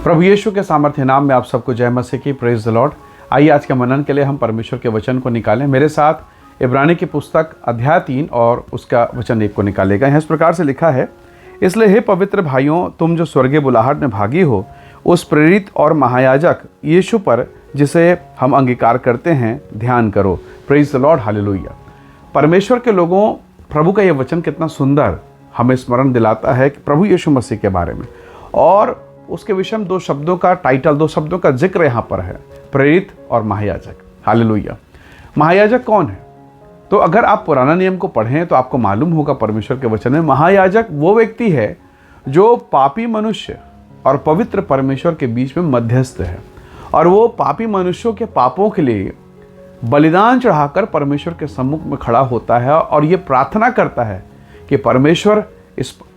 प्रभु यीशु के सामर्थ्य नाम में आप सबको जय मसीह की, प्रेज द लॉर्ड। आइए आज के मनन के लिए हम परमेश्वर के वचन को निकालें। मेरे साथ इब्रानी की पुस्तक अध्याय 3 और उसका वचन 1 को निकालेगा। यहाँ इस प्रकार से लिखा है, इसलिए हे पवित्र भाइयों, तुम जो स्वर्गीय बुलाहट में भागी हो, उस प्रेरित और महायाजक यीशु पर जिसे हम अंगीकार करते हैं ध्यान करो। Praise the Lord, hallelujah. परमेश्वर के लोगों, प्रभु का ये वचन कितना सुंदर हमें स्मरण दिलाता है कि प्रभु यीशु मसीह के बारे में, और उसके विषय में 2 शब्दों का टाइटल, 2 शब्दों का जिक्र यहाँ पर है, प्रेरित और महायाजक। हालेलुया। महायाजक कौन है? तो अगर आप पुराना नियम को पढ़ें तो आपको मालूम होगा परमेश्वर के वचन में, महायाजक वो व्यक्ति है जो पापी मनुष्य और पवित्र परमेश्वर के बीच में मध्यस्थ है, और वो पापी मनुष्यों के पापों के लिए बलिदान चढ़ाकर परमेश्वर के सम्मुख में खड़ा होता है और ये प्रार्थना करता है कि परमेश्वर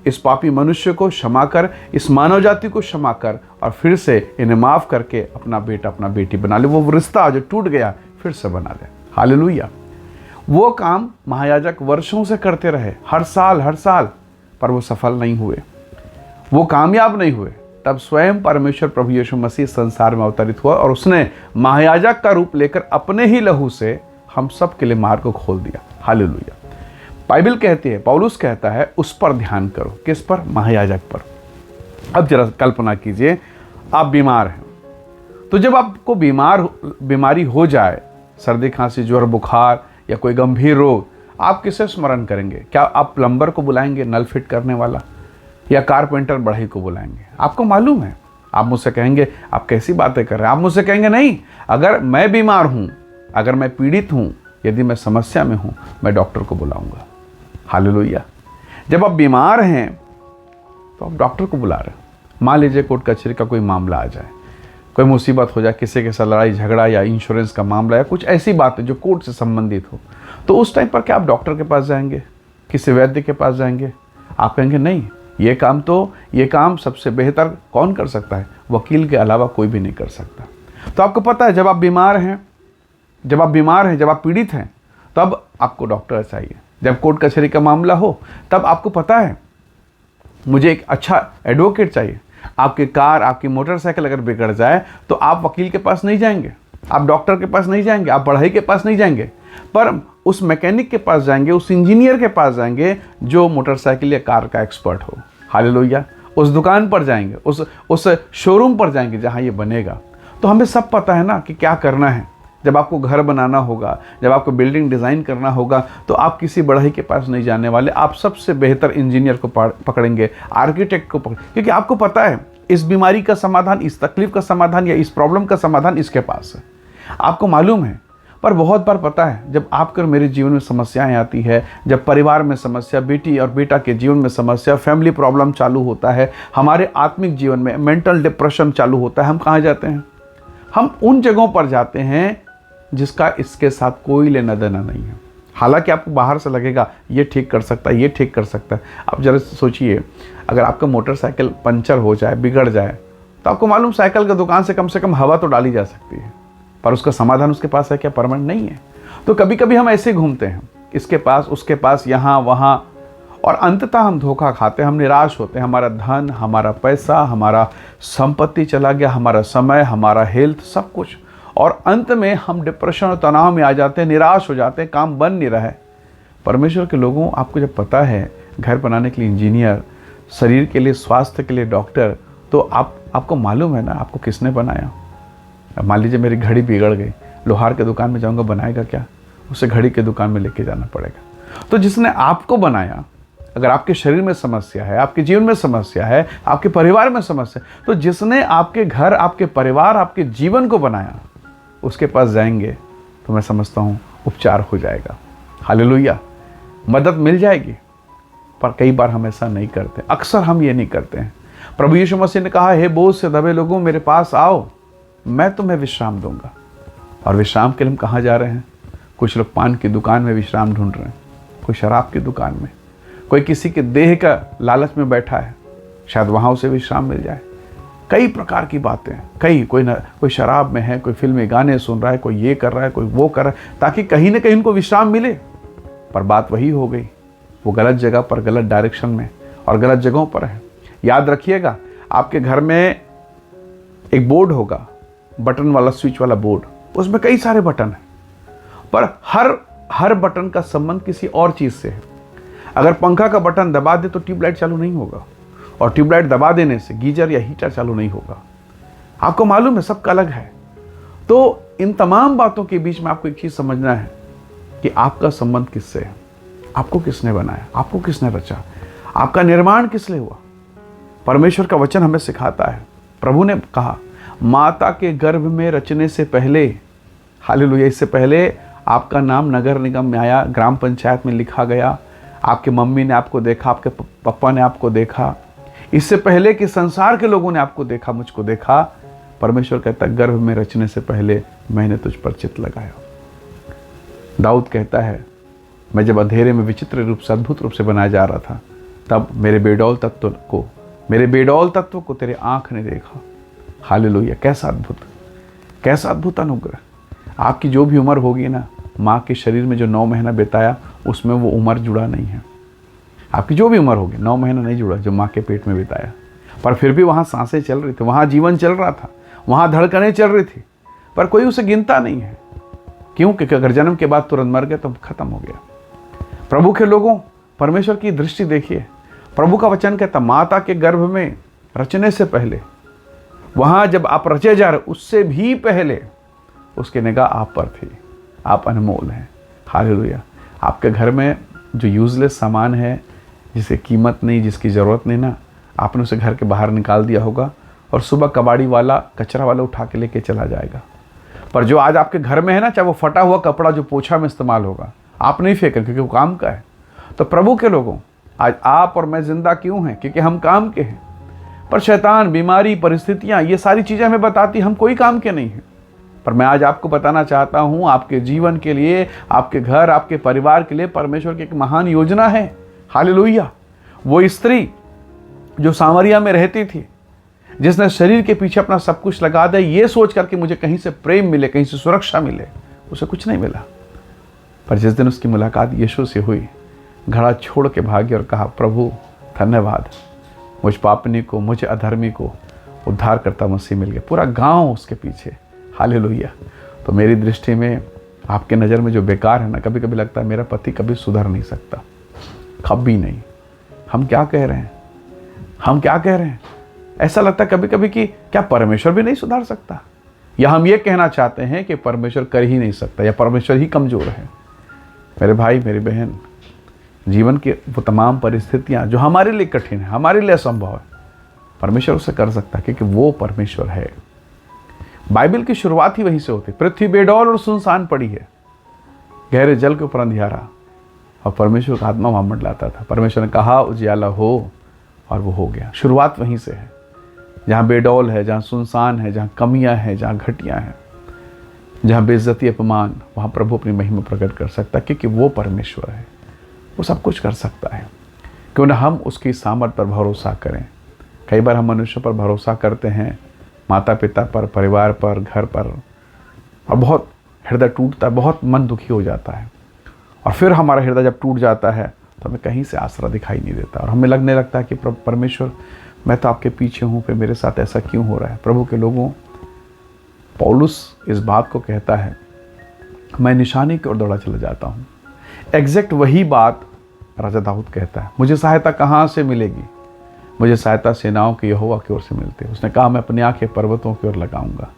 इस पापी मनुष्य को क्षमा कर, इस मानव जाति को क्षमा कर, और फिर से इन्हें माफ़ करके अपना बेटा अपना बेटी बना ले, वो रिश्ता जो टूट गया फिर से बना ले। हालेलुया। वो काम महायाजक वर्षों से करते रहे, हर साल, पर वो सफल नहीं हुए, वो कामयाब नहीं हुए। तब स्वयं परमेश्वर प्रभु यीशु मसीह संसार में अवतरित हुआ और उसने महायाजक का रूप लेकर अपने ही लहू से हम सब के लिए मार्ग को खोल दिया। हालेलुया। बाइबल कहती है, पौलुस कहता है, उस पर ध्यान करो। किस पर? महायाजक पर। अब जरा कल्पना कीजिए, आप बीमार हैं, तो जब आपको बीमारी हो जाए, सर्दी खांसी ज्वर बुखार या कोई गंभीर रोग, आप किसे स्मरण करेंगे? क्या आप प्लम्बर को बुलाएंगे, नल फिट करने वाला, या कारपेंटर बढ़ई को बुलाएंगे? आपको मालूम है, आप मुझसे कहेंगे आप कैसी बातें कर रहे हैं। आप मुझसे कहेंगे नहीं, अगर मैं बीमार हूँ, अगर मैं पीड़ित हूँ, यदि मैं समस्या में हूँ, मैं डॉक्टर को बुलाऊंगा। हालेलुया। जब आप बीमार हैं तो आप डॉक्टर को बुला रहे हैं। मान लीजिए कोर्ट कचहरी का कोई मामला आ जाए, कोई मुसीबत हो जाए, किसी के साथ लड़ाई झगड़ा या इंश्योरेंस का मामला या कुछ ऐसी बात है जो कोर्ट से संबंधित हो, तो उस टाइम पर क्या आप डॉक्टर के पास जाएंगे, किसी वैद्य के पास जाएंगे? आप कहेंगे नहीं, ये काम सबसे बेहतर कौन कर सकता है? वकील के अलावा कोई भी नहीं कर सकता। तो आपको पता है, जब आप बीमार हैं, जब आप पीड़ित हैं, तब आपको डॉक्टर चाहिए। जब कोर्ट कचहरी का मामला हो, तब आपको पता है मुझे एक अच्छा एडवोकेट चाहिए। आपकी कार, आपकी मोटरसाइकिल अगर बिगड़ जाए तो आप वकील के पास नहीं जाएंगे, आप डॉक्टर के पास नहीं जाएंगे, आप बढ़ई के पास नहीं जाएंगे, पर उस मैकेनिक के पास जाएंगे, उस इंजीनियर के पास जाएंगे जो मोटरसाइकिल या कार का एक्सपर्ट हो। हालेलुया। उस दुकान पर जाएंगे, उस शोरूम पर जाएंगे जहाँ ये बनेगा। तो हमें सब पता है ना कि क्या करना है। जब आपको घर बनाना होगा, जब आपको बिल्डिंग डिज़ाइन करना होगा, तो आप किसी बढ़ई के पास नहीं जाने वाले, आप सबसे बेहतर इंजीनियर को पकड़ेंगे, आर्किटेक्ट को पकड़ेंगे, क्योंकि आपको पता है इस बीमारी का समाधान, इस तकलीफ का समाधान या इस प्रॉब्लम का समाधान इसके पास है। आपको मालूम है, पर बहुत बार पता है, जब आपके और मेरे जीवन में समस्याएं आती है, जब परिवार में समस्या, बेटी और बेटा के जीवन में समस्या, फैमिली प्रॉब्लम चालू होता है, हमारे आत्मिक जीवन में मेंटल डिप्रेशन चालू होता है, हम कहाँ जाते हैं? हम उन जगहों पर जाते हैं जिसका इसके साथ कोई लेना देना नहीं है। हालांकि आपको बाहर से लगेगा ये ठीक कर सकता है, ये ठीक कर सकता है। आप जरा सोचिए, अगर आपका मोटरसाइकिल पंचर हो जाए, बिगड़ जाए, तो आपको मालूम साइकिल की दुकान से कम हवा तो डाली जा सकती है, पर उसका समाधान उसके पास है क्या? परमानेंट नहीं है। तो कभी कभी हम ऐसे घूमते हैं, इसके पास उसके पास, यहाँ वहाँ, और अंततः हम धोखा खाते हैं, हम निराश होते हैं। हमारा धन, हमारा पैसा, हमारा संपत्ति चला गया, हमारा समय, हमारा हेल्थ, सब कुछ, और अंत में हम डिप्रेशन और तनाव में आ जाते हैं, निराश हो जाते हैं, काम बन नहीं रहा है। परमेश्वर के लोगों, आपको जब पता है घर बनाने के लिए इंजीनियर, शरीर के लिए, स्वास्थ्य के लिए डॉक्टर, तो आपको मालूम है ना आपको किसने बनाया? मान लीजिए मेरी घड़ी बिगड़ गई, लोहार के दुकान में जाऊंगा, बनाएगा क्या? उसे घड़ी के दुकान में लेके जाना पड़ेगा। तो जिसने आपको बनाया, अगर आपके शरीर में समस्या है, आपके जीवन में समस्या है, आपके परिवार में समस्या है, तो जिसने आपके घर, आपके परिवार, आपके जीवन को बनाया, उसके पास जाएंगे तो मैं समझता हूँ उपचार हो जाएगा। हालेलुया। मदद मिल जाएगी। पर कई बार हम ऐसा नहीं करते, अक्सर हम ये नहीं करते हैं। प्रभु यीशु मसीह ने कहा, हे बोझ से दबे लोगों, मेरे पास आओ, मैं तुम्हें विश्राम दूंगा। और विश्राम के लिए हम कहाँ जा रहे हैं? कुछ लोग पान की दुकान में विश्राम ढूंढ रहे हैं, कोई शराब की दुकान में, कोई किसी के देह का लालच में बैठा है, शायद वहाँ उसे विश्राम मिल जाए। कई प्रकार की बातें, कोई शराब में है, कोई फिल्मी गाने सुन रहा है, कोई ये कर रहा है, कोई वो कर रहा है, ताकि कहीं ना कहीं उनको विश्राम मिले। पर बात वही हो गई, वो गलत जगह पर, गलत डायरेक्शन में और गलत जगहों पर है। याद रखिएगा, आपके घर में एक बोर्ड होगा, बटन वाला, स्विच वाला बोर्ड, उसमें कई सारे बटन हैं, पर हर बटन का संबंध किसी और चीज़ से है। अगर पंखा का बटन दबा दे तो ट्यूबलाइट चालू नहीं होगा, और ट्यूबलाइट दबा देने से गीजर या हीटर चालू नहीं होगा। आपको मालूम है, सबका अलग है। तो इन तमाम बातों के बीच में आपको एक चीज़ समझना है कि आपका संबंध किससे है, आपको किसने बनाया, आपको किसने रचा, आपका निर्माण किस लिए हुआ। परमेश्वर का वचन हमें सिखाता है, प्रभु ने कहा माता के गर्भ में रचने से पहले, हालेलुया, इससे पहले आपका नाम नगर निगम में आया, ग्राम पंचायत में लिखा गया, आपके मम्मी ने आपको देखा, आपके पापा ने आपको देखा, इससे पहले कि संसार के लोगों ने आपको देखा, मुझको देखा, परमेश्वर कहता है गर्भ में रचने से पहले मैंने तुझ पर चित्त लगाया। दाऊद कहता है मैं जब अंधेरे में विचित्र रूप से, अद्भुत रूप से बनाया जा रहा था, तब मेरे बेडौल तत्व को तेरे आंख ने देखा। हालेलुया, कैसा अद्भुत अनुग्रह। आपकी जो भी उम्र होगी ना, माँ के शरीर में जो 9 महीना बिताया, उसमें वो उम्र जुड़ा नहीं है। आपकी जो भी उम्र होगी, 9 महीना नहीं जुड़ा जो माँ के पेट में बिताया, पर फिर भी वहाँ सांसें चल रही थी, वहाँ जीवन चल रहा था, वहाँ धड़कनें चल रही थी, पर कोई उसे गिनता नहीं है। क्यों? क्योंकि अगर जन्म के बाद तुरंत मर गए तो खत्म हो गया। प्रभु के लोगों, परमेश्वर की दृष्टि देखिए। प्रभु का वचन कहता माता के गर्भ में रचने से पहले, वहाँ जब आप रचे जा रहे, उससे भी पहले उसकी निगाह आप पर थी। आप अनमोल हैं। हालेलुया। आपके घर में जो यूजलेस सामान है, जिसे कीमत नहीं, जिसकी ज़रूरत नहीं ना, आपने उसे घर के बाहर निकाल दिया होगा, और सुबह कबाड़ी वाला, कचरा वाला उठा के लेके चला जाएगा। पर जो आज आपके घर में है ना, चाहे वो फटा हुआ कपड़ा जो पोछा में इस्तेमाल होगा, आप नहीं फेंकें क्योंकि वो काम का है। तो प्रभु के लोगों, आज आप और मैं जिंदा क्यों हैं? क्योंकि हम काम के हैं। पर शैतान, बीमारी, परिस्थितियां, ये सारी चीज़ें हमें बताती हम कोई काम के नहीं हैं। पर मैं आज आपको बताना चाहता हूँ, आपके जीवन के लिए, आपके घर, आपके परिवार के लिए परमेश्वर की एक महान योजना है। हालेलुया। वो स्त्री जो सामरिया में रहती थी, जिसने शरीर के पीछे अपना सब कुछ लगा दिया, ये सोच करके मुझे कहीं से प्रेम मिले, कहीं से सुरक्षा मिले, उसे कुछ नहीं मिला। पर जिस दिन उसकी मुलाकात यीशु से हुई, घड़ा छोड़ के भागी और कहा प्रभु धन्यवाद, मुझ पापनी को, मुझे अधर्मी को उद्धार करता मसीह मिल गया। पूरा गांव उसके पीछे। हालेलुया। तो मेरी दृष्टि में, आपके नज़र में जो बेकार है ना, कभी कभी लगता है मेरा पति कभी सुधर नहीं सकता, कभी नहीं। हम क्या कह रहे हैं? ऐसा लगता है कभी कभी कि क्या परमेश्वर भी नहीं सुधार सकता, या हम ये कहना चाहते हैं कि परमेश्वर कर ही नहीं सकता, या परमेश्वर ही कमज़ोर है। मेरे भाई, मेरी बहन, जीवन की वो तमाम परिस्थितियां जो हमारे लिए कठिन है, हमारे लिए असंभव है, परमेश्वर उसे कर सकता है, क्योंकि वो परमेश्वर है। बाइबल की शुरुआत ही वहीं से होती। पृथ्वी बेडौल और सुनसान पड़ी है, गहरे जल के ऊपर अंधियारा, और परमेश्वर का आत्मा वहाँ मंडलाता था। परमेश्वर ने कहा उजियाला हो, और वो हो गया। शुरुआत वहीं से है। जहाँ बेडौल है, जहाँ सुनसान है, जहाँ कमियाँ हैं, जहाँ घटियाँ हैं, जहाँ बेइज्जती, अपमान, वहाँ प्रभु अपनी महिमा प्रकट कर सकता है, क्योंकि वो परमेश्वर है। वो सब कुछ कर सकता है। क्यों ना हम उसकी सामर्थ पर भरोसा करें। कई बार हम मनुष्य पर भरोसा करते हैं, माता पिता पर, परिवार पर, घर पर, और बहुत हृदय टूटता है, बहुत मन दुखी हो जाता है। और फिर हमारा हृदय जब टूट जाता है तो हमें कहीं से आसरा दिखाई नहीं देता, और हमें लगने लगता है कि परमेश्वर, मैं तो आपके पीछे हूँ, फिर मेरे साथ ऐसा क्यों हो रहा है। प्रभु के लोगों, पौलुस इस बात को कहता है, मैं निशानी की ओर दौड़ा चला जाता हूँ। एग्जैक्ट वही बात राजा दाऊद कहता है, मुझे सहायता कहाँ से मिलेगी? मुझे सहायता सेनाओं के यहोवा की ओर से मिलती है। उसने कहा मैं अपनी आंखें पर्वतों की ओर लगाऊंगा।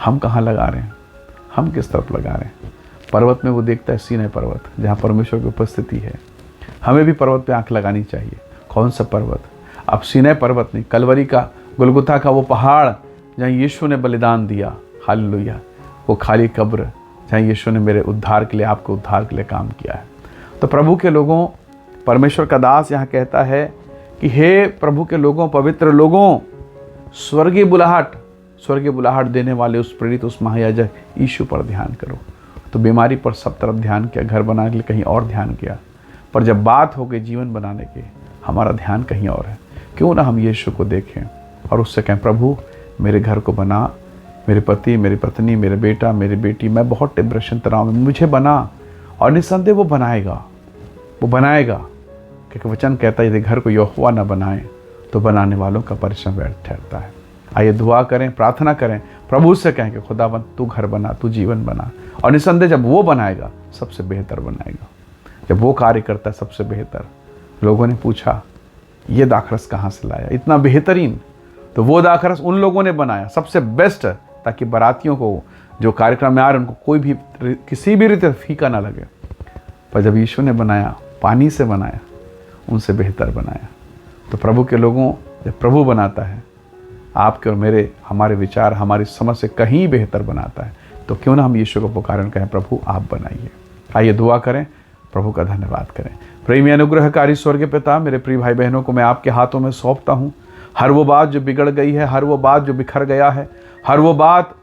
हम कहाँ लगा रहे हैं? हम किस तरफ लगा रहे हैं? पर्वत में वो देखता है सीनै पर्वत, जहाँ परमेश्वर की उपस्थिति है। हमें भी पर्वत पे आंख लगानी चाहिए। कौन सा पर्वत? अब सीनै पर्वत नहीं, कलवरी का, गुलगुथा का वो पहाड़ जहाँ यीशु ने बलिदान दिया। हालेलुया। वो खाली कब्र जहाँ यीशु ने मेरे उद्धार के लिए, आपके उद्धार के लिए काम किया है। तो प्रभु के लोगों, परमेश्वर का दास यहाँ कहता है कि हे प्रभु के लोगों, पवित्र लोगों, स्वर्गीय बुलाहट देने वाले उस प्रेरित, उस महायाजक यीशु पर ध्यान करो। तो बीमारी पर सब तरफ ध्यान किया, घर बनाने के लिए कहीं और ध्यान किया, पर जब बात हो गई जीवन बनाने की, हमारा ध्यान कहीं और है। क्यों ना हम यीशु को देखें और उससे कहें प्रभु मेरे घर को बना, मेरे पति, मेरी पत्नी, मेरे बेटा, मेरी बेटी, मैं बहुत डिप्रेशन, तनाव में, मुझे बना। और निस्संदेह वो बनाएगा, क्योंकि वचन कहता है यदि घर को यहोवा न बनाए तो बनाने वालों का परिश्रम व्यर्थ ठहरता है। आइए दुआ करें, प्रार्थना करें, प्रभु से कहें कि खुदावंद तू घर बना, तू जीवन बना। और निसंदेह जब वो बनाएगा सबसे बेहतर बनाएगा। जब वो कार्य करता है सबसे बेहतर। लोगों ने पूछा ये दाखरस कहाँ से लाया, इतना बेहतरीन। तो वो दाखरस उन लोगों ने बनाया सबसे बेस्ट, ताकि बारातियों को जो कार्यक्रम में आ रहे उनको कोई भी किसी भी रीति फीका ना लगे। पर जब यीशु ने बनाया, पानी से बनाया, उनसे बेहतर बनाया। तो प्रभु के लोगों, जब प्रभु बनाता है आपके और मेरे, हमारे विचार, हमारी समझ से कहीं बेहतर बनाता है, तो क्यों ना हम यीशु को पुकारन कहें प्रभु आप बनाइए। आइए दुआ करें, प्रभु का धन्यवाद करें। प्रेमी अनुग्रहकारी स्वर्गीय पिता, मेरे प्रिय भाई बहनों को मैं आपके हाथों में सौंपता हूँ। हर वो बात जो बिगड़ गई है, हर वो बात जो बिखर गया है, हर वो बात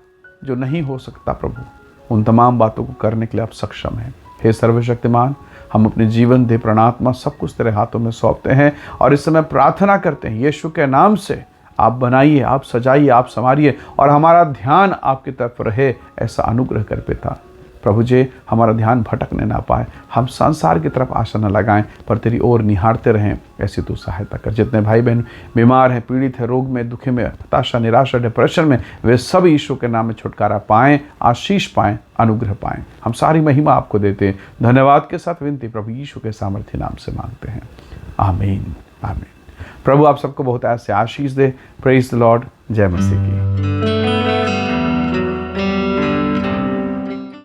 जो नहीं हो सकता प्रभु, उन तमाम बातों को करने के लिए आप सक्षम हैं। हे सर्वशक्तिमान, हम अपने जीवन देह प्राणात्मा सब कुछ तेरे हाथों में सौंपते हैं और इस समय प्रार्थना करते हैं यीशु के नाम से, आप बनाइए, आप सजाइए, आप संवारिए और हमारा ध्यान आपकी तरफ रहे, ऐसा अनुग्रह कर पिता। प्रभु जी, हमारा ध्यान भटकने ना पाए, हम संसार की तरफ आशा न लगाएं, पर तेरी ओर निहारते रहें, ऐसी तू सहायता कर। जितने भाई बहन बीमार हैं, पीड़ित हैं, रोग में, दुखी में, हताशा, निराशा, डिप्रेशन में, वे सब यीशु के नाम में छुटकारा पाएं, आशीष पाएं, अनुग्रह पाएं। हम सारी महिमा आपको देते हैं। धन्यवाद के साथ विनती प्रभु यीशु के सामर्थ्य नाम से मांगते हैं, आमीन, आमीन। प्रभु आप सबको बहुत ऐसे आशीष दे। Praise the lord. जय मसीह की।